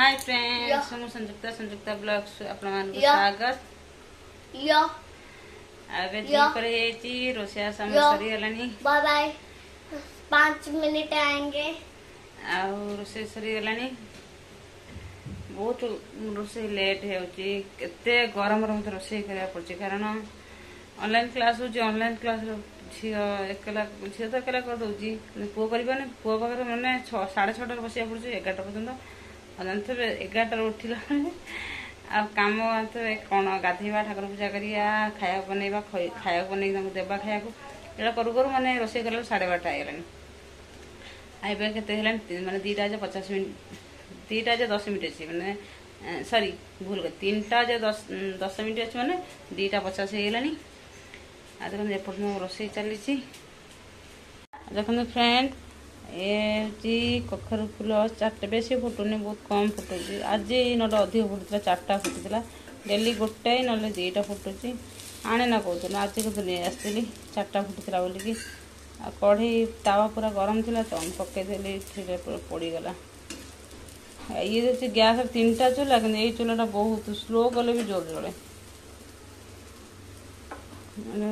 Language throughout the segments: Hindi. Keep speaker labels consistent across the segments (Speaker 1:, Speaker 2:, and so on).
Speaker 1: हाय फ्रेंड्स हम संयुक्ता संयुक्ता ब्लॉग्स अपन स्वागत अबे पर रोसिया समय सरी गलानी
Speaker 2: बाय बाय 5 मिनट आएंगे
Speaker 1: रोसे सरी गलानी बहुत रोसे लेट होते गरम रम रोसे करा पड़े कारण ऑनलाइन क्लास हो ऑनलाइन क्लास झील एकला झील तो एकला कर दौची पुओ कर पुओ पाखे मैंने 6:30 बसिया पड़े 11टा पर्यटन जानते 11टार उठला कम कौन गाधेवा ठाकुर पूजा करिया खाया बनवा खाया बन देवा खाया यहाँ करू करू मैंने रोसे कला 12:30 आईगलानी आइबा के मैंने 2:50 मिनट 2:10 अच्छी मैंने सॉरी भूल कर 3:10 मिनट अच्छी मैंने 2:50 होगलानी देखते एपट मो रोसे चली देखते फ्रेंड ये कखरू फुल 4टा बेसी फुटुनी बहुत कम फुटुची आज ना अधिक फुटुला 4टा फुटुला डेली गोटाए ना 2टा फुटुची आने ना कहूँ आज को नहीं आसती 4टा फुटुला बोलिकी कढ़ी तावा पूरा गरम थी तो पकईदेली पड़गला ये गैस 3टा चूल्हा कि यही चूल्हाटा बहुत स्लो कले भी जोर जले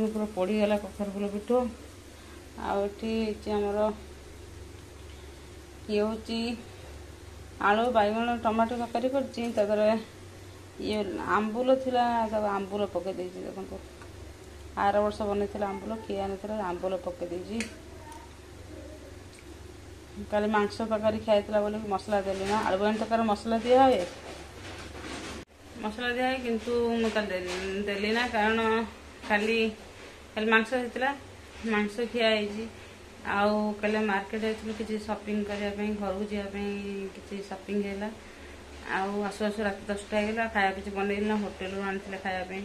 Speaker 1: पूरा पड़गला कखरू फुल पिठ आमर ये हूँ आलू बैगन टमाटो तरकारी कर ये आंबुल थिला आंबुल पकई देखो आर वर्ष बनई आंबुल किए आनी आंबुल पकई कल मांस तरकारी खाई बोली मसला देली ना आलू बैगन तरकारी मसला दिया हुए किंतु मुझे देली ना कारण खाली खाली मांस होता मांस खिया आउ कल मार्केट जाइलु कि शॉपिंग करने घर को जावाई कि शॉपिंग है आउ आसु आसु रात 10टा होगा खाया किसी बनइल होटेल आनी खायापी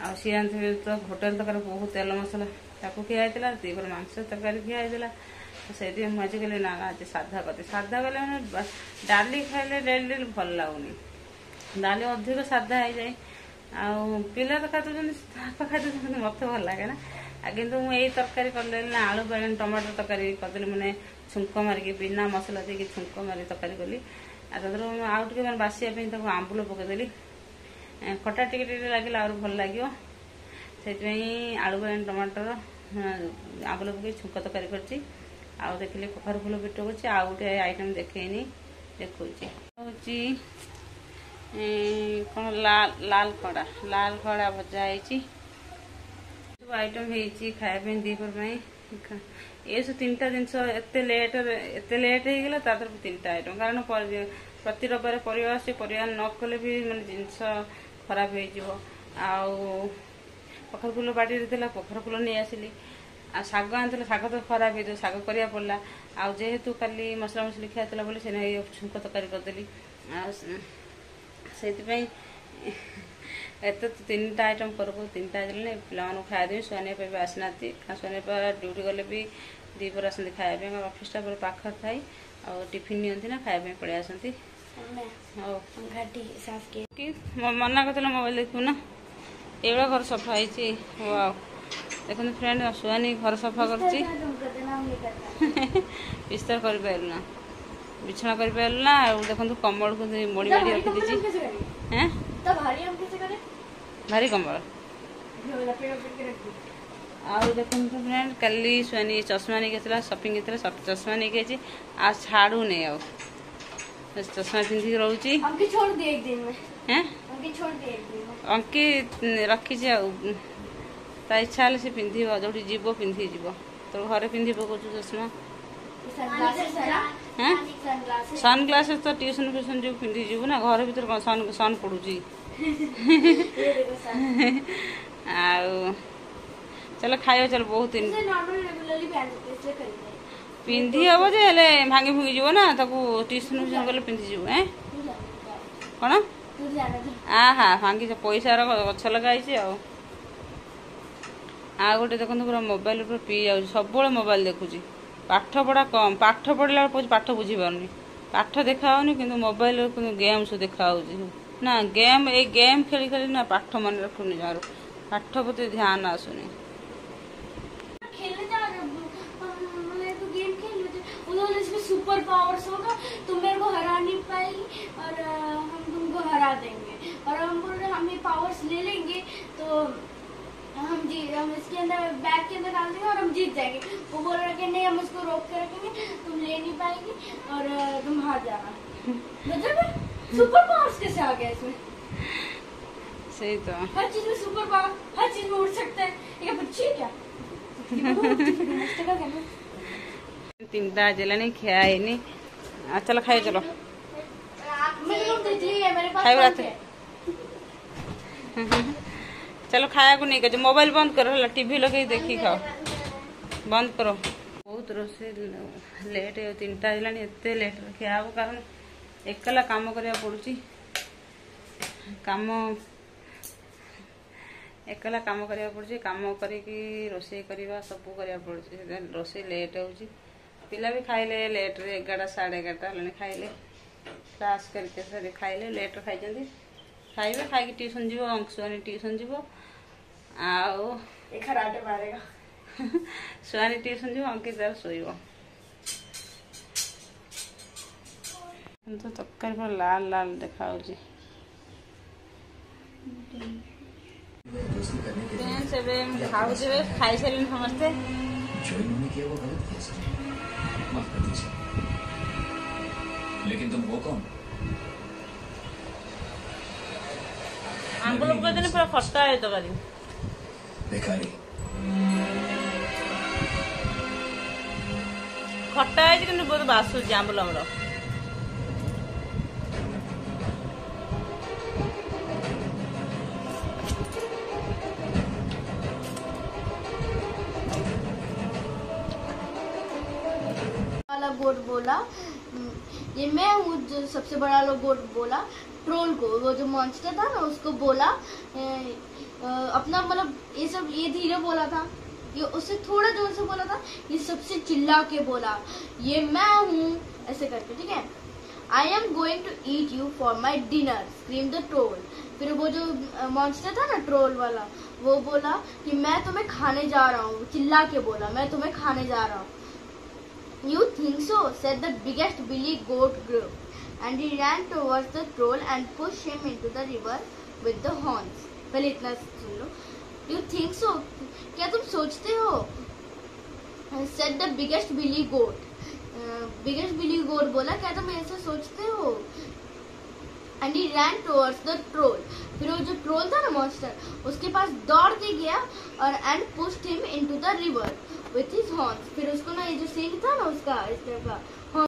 Speaker 1: आ सी आनी तो होटेल तक बहुत तेल मसला ताकू खिया दीपर मांस तरकारी खिया से मुझे कहली ना आज साधा करते साधा कले मैंने डाली खाइले डेली डेली भल लगुनि डाली अधिक साधा हो जाए पिला तो खाई मत भल लगे ना किंतु मुझे तरकारी कर आलू बैगन टमाटर तरकारी करदेली मैंने छुंक मारिक बिना मसला देकी छुंक मारी तरकारी कली आउट मैंने बासियापी आंबुल पकईदेली खटा टिके लगे आर भल लगे से आलू बैगन टमाटर आंबुल पकई छुंक तरकारी कर देखिए कखरू फुल पिट कर आउ गोटे आइटम देखेनी देखा हूँ कौन लाल खड़ा भजा है सब आइटम हो खायापी दीपर ये सब 3टा जिनस एत लेट होगला 3टा आइटम कारण प्रति रविवार परिवार से परिवार न कले भी माने जिनस खराब हो कखरू फुल बाटी कखरू फुल नहीं आसिली शाग आनी शाग तो खराब हो शाग करा पड़ा जेहेतु काली मसला मसली खाई बोले से छुंक तरकारी करदेली से एत 3टा आइटम कर 3टा देने पिला खाई सुहानी भी आसना सुहानी ड्यूटी गले भी दीपर आसती खायापी अफिसटा पूरा पाखर थाई टिफिन नि ना खायापी पलि आसती मना कर मोबाइल देखू ना ये घर सफा है देखते फ्रेंड सुहानी घर सफा कर बिस्तर कर पारूना बिछना कर पारूना देखो कमल को मोड़ी माड़ी रखी हैं भारी कमल आउ देखो फ्रेंड कल सुहानी चश्मा नहीं शॉपिंग चश्मा नहीं आज छाड़ू नहीं आ चश्मा पिंधिक रोची अंकी रखी ता इच्छा से पिंधब जो जीव पिंधि जीव तो घरे पिंधि पकड़ चश्मा सन ग्लासेस तो ट्यूशन फ्यूशन जो पिंधि जीव ना घर भर सन पड़ुची चलो खाइए चलो बहुत पिंधि हम जे भांगी भुंगी जीव ना ट्यूशन फ्यूशन गले पिंधि जीव कौन हाँ भांगी पैसा गछ लगाई आ गोटे देखो पूरा मोबाइल पी जा सब मोबाइल देखुची पाठ पढ़ा कम पाठ पढ़ला पाठ बुझी पारनी पाठ देखा कि मोबाइल गेम सब देखा ना गेम खेली खेली ना पाठ मन रखुनि जार पाठ प्रति ध्यान आसुनी
Speaker 2: सुपर पावर्स होगा तुम मेरे को हरा नहीं पाएगी और हम तुमको हरा देंगे। और हम बोल रहे हम ये पावर्स ले लेंगे तो हम इसके अंदर बैग के अंदर डाल देंगे और हम जीत जाएंगे। वो बोल रहे कि नहीं हम इसको रोक के रखेंगे, तुम ले नहीं पाएगी और तुम हार जाना। मतलब सुपर पावर्स कैसे आ गया इसमें?
Speaker 1: सही तो
Speaker 2: हर चीज में सुपर पावर, हर चीज में उड़ सकता है। ये बच्ची है क्या?
Speaker 1: तीनटा बाजिलानी खिया ହେଇନି। चलो खाइए चलो चलो खाया को नहीं कह मोबाइल बंद करो हला टीवी लगे देखी खाओ बंद करो। बहुत रोसे लेट है तीनटा बाजिलानी एते लेट खिया हो कारण एकला काम करिया पड़ुची काम एकला काम करिया पड़ुची काम करिकी रोसे करवा सब करिया पड़ुची रोसे लेट होची पिला भी खाइले लेट रे 11 साढ़े 11 हलानी खाइले क्लास करके सरी खाइले लेट खाई खाइबे खाई ट्यूशन जीव अंशुआनी ट्यूशन जीव आउ
Speaker 2: खराटे मारेगा
Speaker 1: सुआनी ट्यूशन जीव अंकित तार शोइब तो तरकारी पूरा लाल लाल देखा खाऊ खाई सारे समस्ते
Speaker 3: जो इन्होंने किया वो गलत किया सर, माफ कर दीजिए। लेकिन तुम वो कौन?
Speaker 1: आंब लोग कहते हैं पूरा खट्टा है तो करी
Speaker 3: बेकारी
Speaker 1: खट्टा है कि बहुत बासुची आंबल आमर
Speaker 2: वाला गोट बोला ये मैं हूँ जो सबसे बड़ा वाला गोट बोला ट्रोल को, वो जो मॉन्स्टर था ना उसको बोला अपना मतलब ये सब ये धीरे बोला था, ये उससे थोड़ा जोर से बोला था, ये सबसे चिल्ला के बोला ये मैं हूँ ऐसे करके, ठीक है। I am going to eat you for my dinner scream the troll. फिर वो जो मॉन्स्टर था ना ट्रोल वाला वो बोला कि मैं तुम्हें खाने जा रहा हूँ, चिल्ला के बोला मैं तुम्हें खाने जा रहा हूँ। You think so? said the biggest Billy Goat Group, and he ran towards the troll and pushed him into the river with the horns. पहले इतना सुन लो। You think so? क्या तुम सोचते हो? said the biggest Billy Goat. biggest Billy Goat बोला क्या तुम ऐसा सोचते हो? And he ran towards the troll. फिर वो जो ट्रोल था ना मॉन्स्टर उसके पास दौड़ के गया और and pushed him into the river with his horns. फिर उसको ना ये जो सिंग था ना उसका इस तरह का